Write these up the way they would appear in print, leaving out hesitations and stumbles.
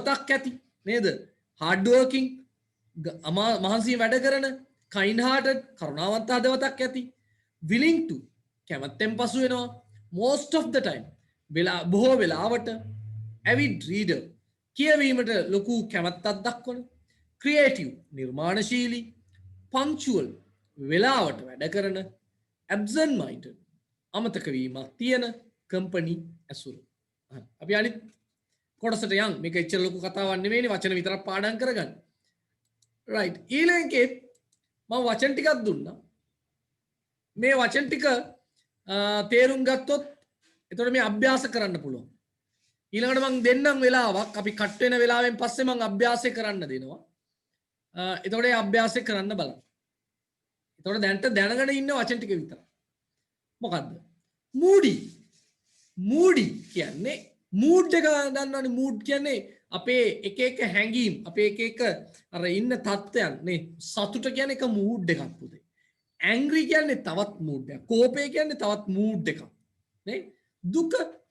හදවතක් ඇති නේද? hard working මහන්සියෙන් වැඩ කරන kind hearted කරුණාවන්ත හදවතක් ඇති willing to කැමැත්තෙන් පසු වෙනවා most of the time බොහෝ වෙලාවට avid reader කියවීමට ලොකු කැමැත්තක් දක්වන creative නිර්මාණශීලී punctual වෙලාවට වැඩ කරන absent minded අමතක වීමක් තියෙන company ඇසුරු. අපි අනිත් කොටසට යන්. මේක එච්චර ලොකු කතාවක් නෙවෙයිනේ වචන විතරක් පාඩම් කරගන්න. right ඊළඟේ මම වචන ටිකක් දුන්නා. මේ වචන ටික තේරුම් ගත්තොත් එතකොට මේ අභ්‍යාස කරන්න පුළුවන්. ඊළඟට මම දෙන්නම් වෙලාවක් අපි කට් වෙන වෙලාවෙන් පස්සේ මම අභ්‍යාසය කරන්න දෙනවා. එතකොට ඒ අභ්‍යාසය කරන්න බලන්න. එතකොට දැනට දැනගෙන ඉන්න වචන ටික විතර. මොකද්ද? moody කියන්නේ mood එක දන්නවනේ mood කියන්නේ අපේ එක එක හැඟීම් අපේ එක අර ඉන්න තත්ත්වයන් නේ සතුට කියන්නේ එක mood එකක් පුතේ. angry කියන්නේ තවත් mood එකක්. කෝපය කියන්නේ තවත් mood එකක්. නේ?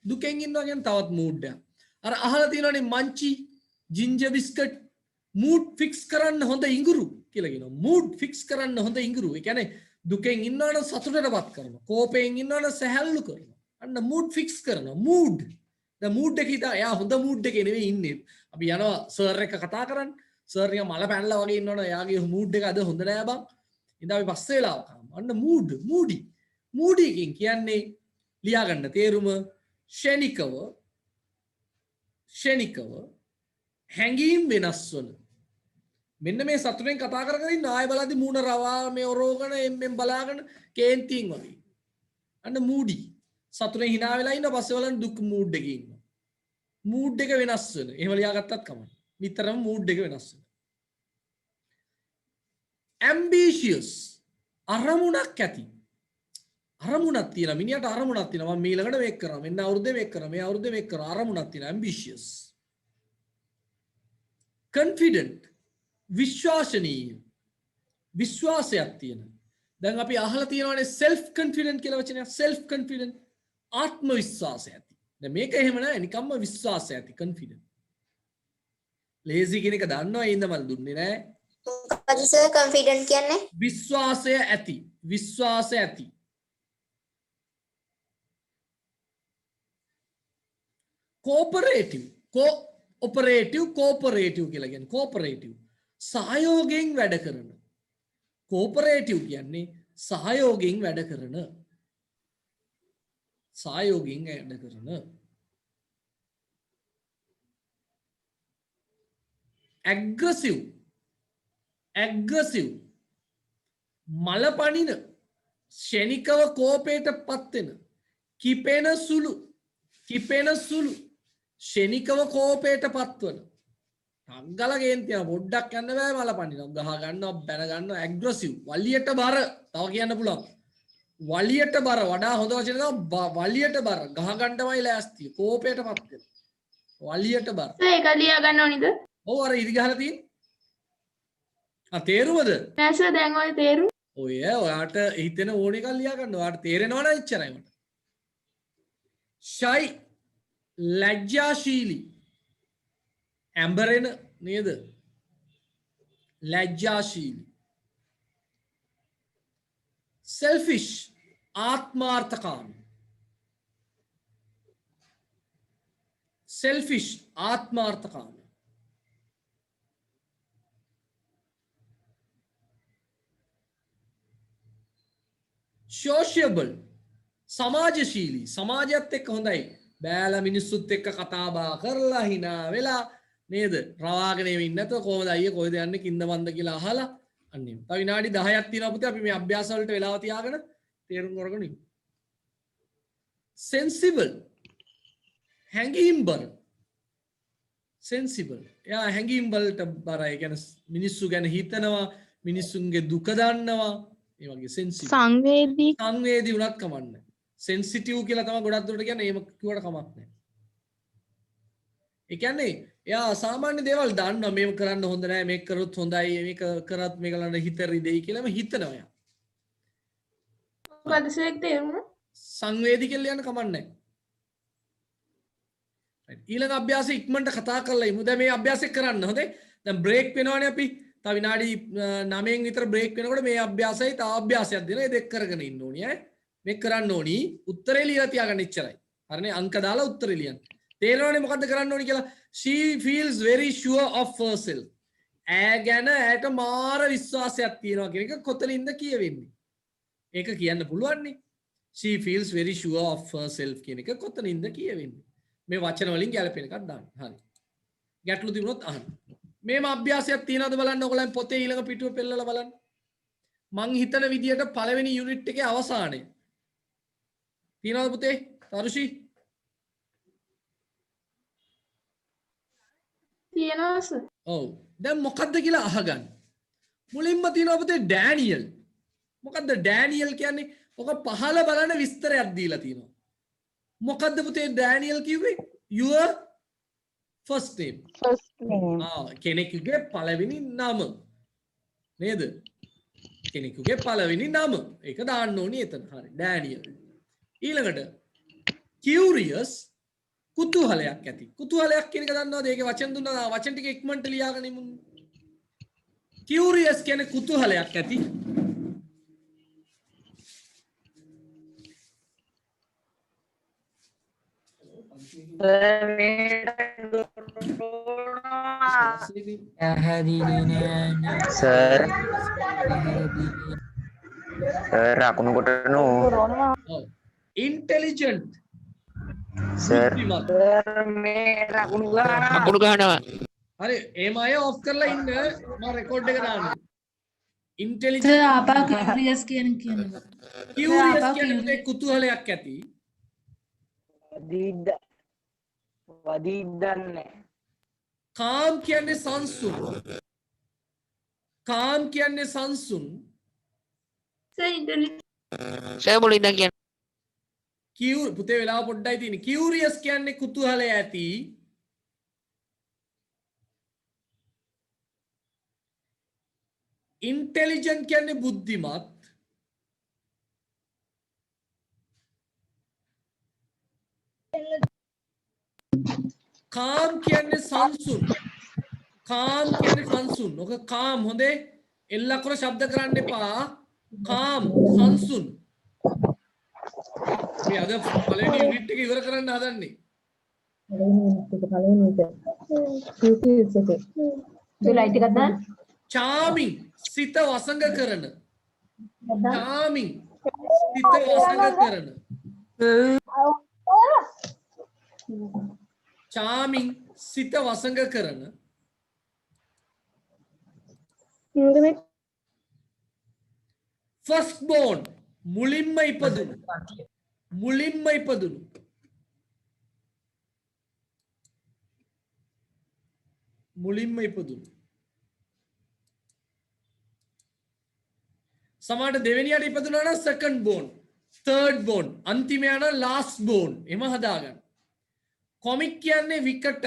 දුකෙන් ඉන්නවා කියන්නේ තවත් mood එකක්. අර අහලා තියෙනවනේ Munchee ginger biscuit mood fix කරන්න හොඳ ඉඟුරු කියලා කියනවා. mood fix කරන්න හොඳ ඉඟුරු. ඒ කියන්නේ දුකෙන් ඉන්නවනම් සතුටටපත් කරනවා. කෝපයෙන් ඉන්නවනම් සැහැල්ලු කරනවා. අන්න mood fix කරනවා. mood දැන් mood එක හිතා එයා හොඳ mood එකේ නෙවෙයි ඉන්නේ. අපි යනවා සර් එක කතා කරන්න. සර් එක මල පැනලා වගේ ඉන්නවනේ. එයාගේ mood එක අද හොඳ නෑ බං. ඉතින් අපි පස්සේ වෙලාවක අන්න moody එකෙන් කියන්නේ ලියා ගන්න තේරුම ෂණිකව හැඟීම් වෙනස් වන. මෙන්න මේ සතුටෙන් කතා කරගෙන ඉන්න ආයෙ බලද්දි මූණ රවා මේ ඔරෝගන එම්ෙන් බලාගෙන කේන්තියෙන් වගේ. අන්න moody. සතුටෙන් hina වෙලා ඉන්න පස්සේ බලන්න දුක් mood එකේ ඉන්නවා. mood එක වෙනස් වෙන. එහෙම ලියාගත්තත් කමක්. නිතරම mood එක වෙනස් වෙන. ambitious අරමුණක් ඇති. අරමුණක් තියෙනවා. මිනිහට අරමුණක් තියෙනවා. මම ඊළඟට මේක කරනවා. මෙන්න අවුරුද්දේ මේක කරනවා. මේ අවුරුද්දේ මේක කරනවා. අරමුණක් තියෙනවා. ambitious. confident විශ්වාසනීය. විශ්වාසයක් තියෙන. දැන් අපි අහලා තියෙනවානේ self confident කියලා වචනයක්. self confident ආත්ම විශ්වාසය ඇති. දැන් මේක එහෙම නෑ නිකම්ම විශ්වාසය ඇති confident. lazy කියන එක දන්නවා ඒ ඉඳන් මම දුන්නේ නෑ. මොකද සර් confident කියන්නේ? විශ්වාසය ඇති. විශ්වාසය ඇති. cooperative කියලා කියන්නේ cooperative සහයෝගයෙන් වැඩ කරන. cooperative කියන්නේ සහයෝගයෙන් වැඩ කරන. aggressive මලපනින ෂණිකව කෝපයට පත්වෙන කිපෙන සුළු ෂණිකව කෝපයට පත්වන ටග්ගල ගේන්තිය පොඩ්ඩක් යන්න බෑ මලපනිනවා ගහ ගන්නවා බැන ගන්නවා aggressive වලියට බර තව කියන්න පුළුවන් වලියට බර වඩා හොඳ වචන තමයි වලියට බර ගහ ගන්නමයි ලෑස්තිය කෝපයට පත් වෙන වලියට බර ඒක ලියා ගන්න ඕනිද? ඔව් අර ඉරි ගහලා තියෙන තේරුමද? නෑ සර් දැන් ඔය තේරු. ඔය ඔයාට හිතෙන ඕන එකක් ලියා ගන්න. ඔයාට තේරෙනව නම් එච්චරයි මට. shy ලැජ්ජාශීලී ඇඹරෙන නේද? ලැජ්ජාශීලී. selfish ආත්මාර්ථකාමී. selfish ආත්මාර්ථකාමී. sociable සමාජශීලී සමාජයත් එක්ක හොඳයි බෑලා මිනිස්සුත් එක්ක කතා බහ කරලා hina වෙලා නේද රවාගෙන ඉන්න නැතුව කොහොමද අයියේ කොහෙද යන්නේ කින්ද මන්ද කියලා අහලා අන්න එහෙම. තව විනාඩි 10ක් තියෙනවා පුතේ අපි මේ අභ්‍යාස වලට වෙලාව තියාගෙන තේරුම් කරගෙන ඉමු. sensible හැඟීම්බර sensible එයා හැඟීම් වලට බරයි. ඒ කියන්නේ මිනිස්සු ගැන හිතනවා මිනිස්සුන්ගේ දුක දන්නවා ඒ වගේ sensitive සංවේදී වුණත් කමන්නේ. sensitive කියලා තමයි ගොඩක් දුරට කියන්නේ. එහෙම කිව්වට කමක් නැහැ. ඒ කියන්නේ එයා සාමාන්‍ය දේවල් දන්නවා මේක කරන්න හොඳ නැහැ මේක කරොත් හොඳයි මේක කරත් මේක ළඟ හිත රිදෙයි කියලාම හිතනවා එයා. මොකද සර් ඒක තේරුණා? සංවේදී කියලා යන කමක් නැහැ. ඊළඟ අභ්‍යාසය ඉක්මනට කතා කරලා ඉමු. දැන් මේ අභ්‍යාසය කරන්න හොඳේ. දැන් බ්‍රේක් වෙනවනේ අපි. තව විනාඩි 9න් විතර බ්‍රේක් වෙනකොට මේ අභ්‍යාසයි තව අභ්‍යාසයක් දෙනවා. ඒ දෙක කරගෙන ඉන්න ඕනි ඈ. මේක කරන්න ඕනි. උත්තරේ ලියලා තියාගන්න ඉච්චරයි. හරිනේ අංක දාලා උත්තරේ ලියන්න. තේරෙනවනේ මොකද්ද කරන්න ඕනි කියලා. She feels very sure of herself. ඈ ගැන ඈට මාර විශ්වාසයක් තියෙනවා කියන එක කොතනින්ද කියවෙන්නේ? ඒක කියන්න පුළුවන් නේ. She feels very sure of herself කියන එක කොතනින්ද කියවෙන්නේ? මේ වචන වලින් ගැලපෙන එකක් දාන්න. හරි. ගැටලු තිබුණොත් අහන්න. මේම අභ්‍යාසයක් තියනවද බලන්න ඔයගොල්ලන් පොතේ ඊළඟ පිටුව පෙන්නලා බලන්න. මං හිතන විදියට පළවෙනි යුනිට් එකේ අවසානයේ. තියනවද පුතේ? තරුෂි? තියෙනවා සර්. ඔව්. දැන් මොකද්ද කියලා අහගන්න. මුලින්ම තියෙනවා පුතේ ඩෑනියල්. මොකද්ද ඩෑනියල් කියන්නේ? ඔක පහළ බලන විස්තරයක් දීලා තියෙනවා. මොකද්ද පුතේ ඩෑනියල් කිව්වේ? your first name. කෙනෙකුගේ පළවෙනි නම. නේද? කෙනෙකුගේ පළවෙනි නම. ඒක දාන්න ඕනි එතන. හරි. ඩෑනියල්. ඊළඟට curious කුතුහලයක් ඇති. කුතුහලයක් කියන එක දන්නවද? ඒකේ වචන දුන්නා. වචන ටික ඉක්මනට ලියාගෙන ඉමු. curious කියන්නේ කුතුහලයක් ඇති. සර් අකුණු කොටනු intelligent සර් අකුණු ගහනවා හරි එම අය ඔෆ් කරලා ඉන්න මම රෙකෝඩ් එක දාන්න intelligent සර් ආපහු curious කියනවා. curious කියන්නේ කුතුහලයක් ඇති වදීදන්නේ calm කියන්නේ සංසුන් calm කියන්නේ සංසුන් සර් ඉන්ටෙලිජන්ට් සර් මුලින්ම කියන්නේ පුතේ වෙලාව පොඩ්ඩයි තියෙන්නේ curious කියන්නේ කුතුහලය ඇති intelligent කියන්නේ බුද්ධිමත් calm කියන්නේ සංසුන් calm කියන්නේ සංසුන් ඔක calm හොඳේ එල්ලකර ශබ්ද කරන්න එපා calm සංසුන් මේ අද පළවෙනි යුනිට් එක ඉවර කරන්න හදන්නේ charming සිත වසඟ කරන charming සිත වසඟ කරන charming සිත වසඟ කරන first born මුලින්ම ඉපදුණු සමහරට දෙවෙනියට ඉපදුණා නම් second born third born අන්තිමයා නම් last born එම හදාගන්න කොමික් කියන්නේ විකට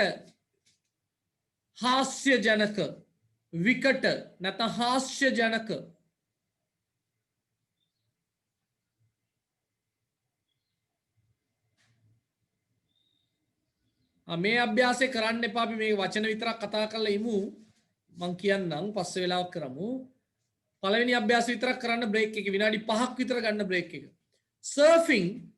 හාස්‍ය ජනක විකට නැත්නම් හාස්‍ය ජනක මේ අභ්‍යාසය කරන්න එපා අපි මේ වචන විතරක් කතා කරලා ඉමු මං කියන්නම් පස්සේ වෙලාවක් කරමු පළවෙනි අභ්‍යාසය විතරක් කරන්න බ්‍රේක් එක විනාඩි 5ක් විතර ගන්න බ්‍රේක් එක සර්ෆින්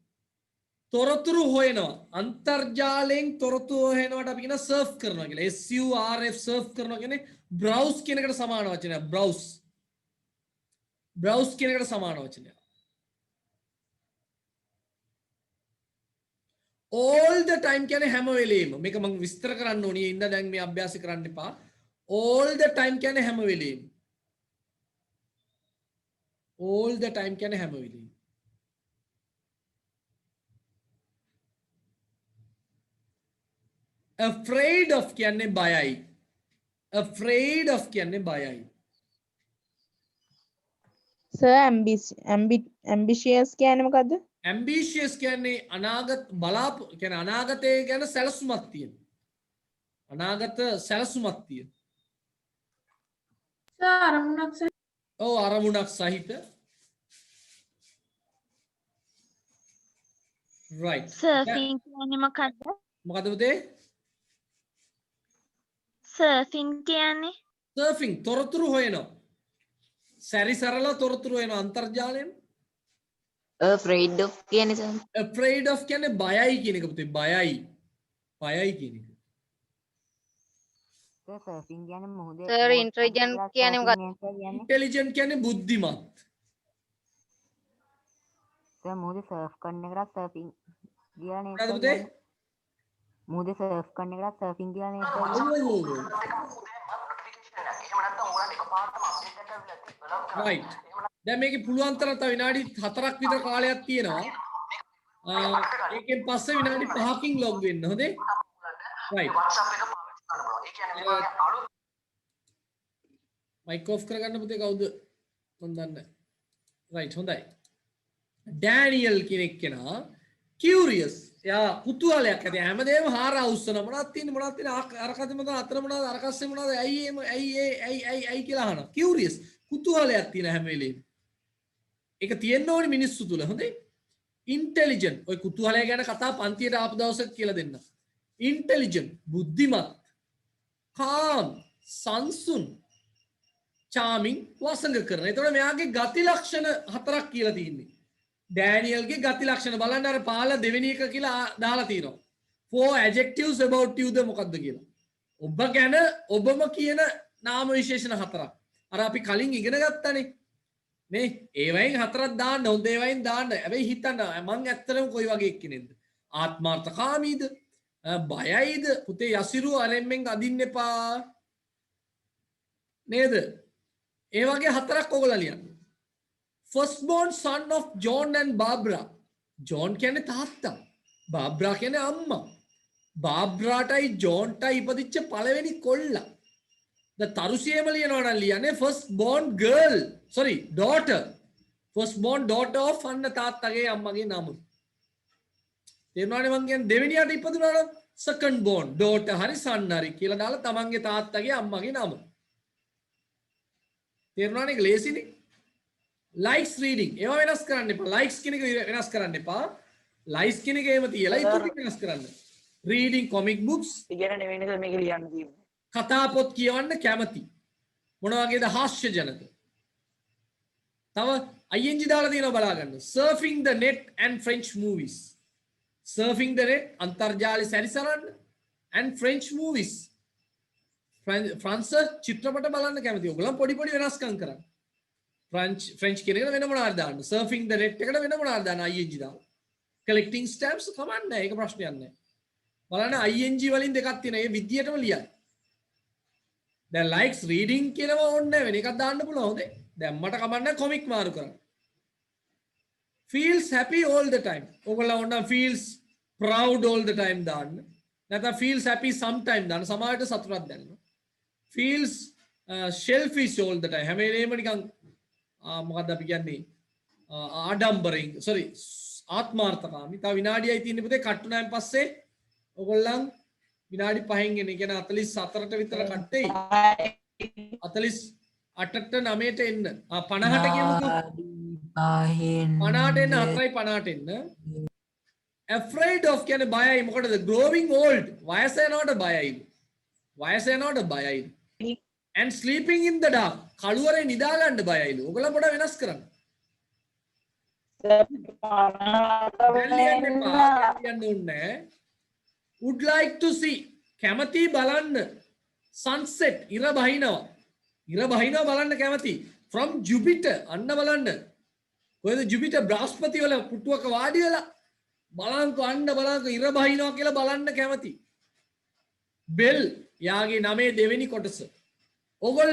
තොරතුරු හොයනවා අන්තර්ජාලයෙන් තොරතුරු හොයනවට අපි කියන සර්ෆ් කරනවා කියලා SURF සර්ෆ් කරනවා කියන්නේ බ්‍රවුස් කියන එකට සමාන වචනයක් බ්‍රවුස් කියන එකට සමාන වචනයක් all the time කියන්නේ හැම වෙලෙම මේක මම විස්තර කරන්න ඕනේ ඉන්න දැන් මේ අභ්‍යාසය කරන්න එපා all the time කියන්නේ හැම වෙලෙම all the time කියන්නේ හැම වෙලෙම afraid of කියන්නේ බයයි afraid of කියන්නේ බයයි sir ambitious කියන්නේ මොකද්ද ambitious කියන්නේ අනාගතය ගැන සැලසුමක් තියෙන අනාගත සැලසුමක් තියෙන සර් අරමුණක් සර් ඔව් අරමුණක් සහිත right සර් think කියන්නේ මොකද්ද මොකද පුතේ? සර්ෆින් කියන්නේ සර්ෆින් තොරතුරු හොයනවා. සැරිසරලා තොරතුරු හොයනවා අන්තර්ජාලයෙන්. afraid of කියන්නේ සර්. afraid of කියන්නේ බයයි කියන එක පුතේ. බයයි. බයයි කියන එක. සර්ෆින් කියන්නේ මොහොතේ Sir, intelligent කියන්නේ මොකක්ද? intelligent කියන්නේ බුද්ධිමත්. සර් මොහොතේ සර්ෆ් කරන එකට සර්ෆින් කියලා නේද? මොකද පුතේ? මොහොතේ සර්ෆ් කරන එකට සර්ෆින් කියලා නේද? right. දැන් මේකේ පුළුවන් තරම් තව විනාඩි 4ක් විතර කාලයක් තියෙනවා. ඒකෙන් පස්සේ විනාඩි 5කින් ලොග් වෙන්න. හොඳේ? right. මයික් ඔෆ් කරගන්න පුතේ කවුද? මම දන්නේ. right හොඳයි. ඩෑනියල් කෙනෙක් කෙනා කියුරියස්. එයා කුතුහලයක් ඇති. හැමදේම හාරා උස්සන මොනවද තියෙන්නේ මොනවද තියෙන්නේ අරකද මොනවද අතර මොනවද අරකස්සේ මොනවද ඇයි එම ඇයි කියලා අහනවා. කියුරියස් කුතුහලයක් තියෙන හැම වෙලේම. ඒක තියෙන්න ඕනේ මිනිස්සු තුල. හොඳේ? ඉන්ටෙලිජන්ට්. ඔය කුතුහලය ගැන කතා පන්තියට ආපු දවසක කියලා දෙන්න. ඉන්ටෙලිජන්ට් බුද්ධිමත්. කාම් සංසුන්. charming වසඟ කරන. එතකොට මෙයාගේ ගති ලක්ෂණ 4ක් කියලා තියෙන්නේ. ඩෑනියල්ගේ ගති ලක්ෂණ බලන්න අර පාලා දෙවෙනි එක කියලා දාලා තියෙනවා. 4 adjectives about you ද මොකක්ද කියලා. ඔබ ගැන ඔබම කියන නාම විශේෂණ 4ක්. අර අපි කලින් ඉගෙන ගත්තානේ. නේ ඒවයින් 4ක් දාන්න හොඳ ඒවයින් දාන්න. හැබැයි හිතන්න මං ඇත්තටම කොයි වගේ එක්කෙනෙක්ද? ආත්මාර්ථකාමීද? බයයිද? පුතේ යසිරු අරෙන්ෙන් අදින්න එපා. නේද? ඒ වගේ 4ක් ඔයගොල්ලෝ ලියන්න. Firstborn son of John and Barbara. John කියන්නේ තාත්තා. Barbara කියන්නේ අම්මා. Barbaraටයි Johnටයි ඉපදිච්ච පළවෙනි කොල්ලා. දැන් තරුසියේම ලියනවා නම් ලියන්නේ firstborn girl. Sorry, daughter. Firstborn daughter of අන්න තාත්තගේ අම්මගේ නම. තේරුණානේ මං කියන්නේ දෙවෙනියට ඉපදුනා නම් second born daughter හරි son හරි කියලා දාලා තමන්ගේ තාත්තගේ අම්මගේ නම. තේරුණානේ ඒක ලේසිනේ. likes reading ඒවා වෙනස් කරන්න එපා. likes කියන එක වෙනස් කරන්න එපා. likes කියන එක එහෙම තියලා ඉතුරු ටික වෙනස් කරන්න. reading comic books ඉගෙන නෙවෙයි සර් මේක ලියන්න තියෙන්නේ. කතා පොත් කියවන්න කැමති. මොන වගේද හාස්‍ය ජනක. තව ing දාලා තියෙනවා බලා ගන්න. surfing the net and French movies. surfing the net අන්තර්ජාලය සැරිසරන්න and French movies. ෆ්‍රාන්ස් චිත්‍රපට බලන්න කැමති. ඔයගොල්ලෝ පොඩි පොඩි වෙනස්කම් කරන්න. ෆ්‍රෙන්ච් කියන එකට වෙන මොනවද දාන්න? surfing the net එකට වෙන මොනවද දාන්න? ing දාන්න. collecting stamps කමන්නේ නැහැ. ඒක ප්‍රශ්නයක් නැහැ. බලන්න ing වලින් දෙකක් තියෙනවා. ඒ විදියටම ලියන්න. දැන් likes reading කියනවා ඕනේ වෙන එකක් දාන්න පුළුවන්. හොඳේ. දැන් මට කමන්නේ කොමික් මාරු කරන්න. feels happy all the time. ඔයගොල්ලෝ ඕන feels proud all the time දාන්න. නැත්නම් feels happy sometime දාන්න. සමහරවිට සතුටක් දැනෙනවා. feels shellfish all the time. හැම වෙලේම නිකන් මොකක්ද අපි කියන්නේ ආඩම්බරෙන් sorry ආත්මාර්ථකාමී. තව විනාඩියයි තියෙන්නේ පුතේ කට්ටුනාන් පස්සේ ඔයගොල්ලන් විනාඩි 5න් එන. ඒ කියන්නේ 44ට විතර කට්ටෙයි. 48ට 9ට එන්න. 50ට කියමුකෝ. 50ට එන්න 4:50ට එන්න. afraid of කියන්නේ බයයි. මොකටද? growing old. වයස යනකොට බයයි. වයස යනකොට බයයි. and sleeping in the dark. කළුවරේ නිදා ගන්න බයයිලු. ඔයගොල්ලෝ පොඩ වෙනස් කරන්න. would like to see කැමති බලන්න sunset ඉර බහිනවා. ඉර බහිනවා බලන්න කැමති. from Jupiter අන්න බලන්න. කොහෙද Jupiter බ්‍රහස්පති වල පුටුවක වාඩි වෙලා බලන්කෝ අන්න බලන්කෝ ඉර බහිනවා කියලා බලන්න කැමති. bell යාගේ නමේ දෙවෙනි කොටස. ඔයගොල්ලෝ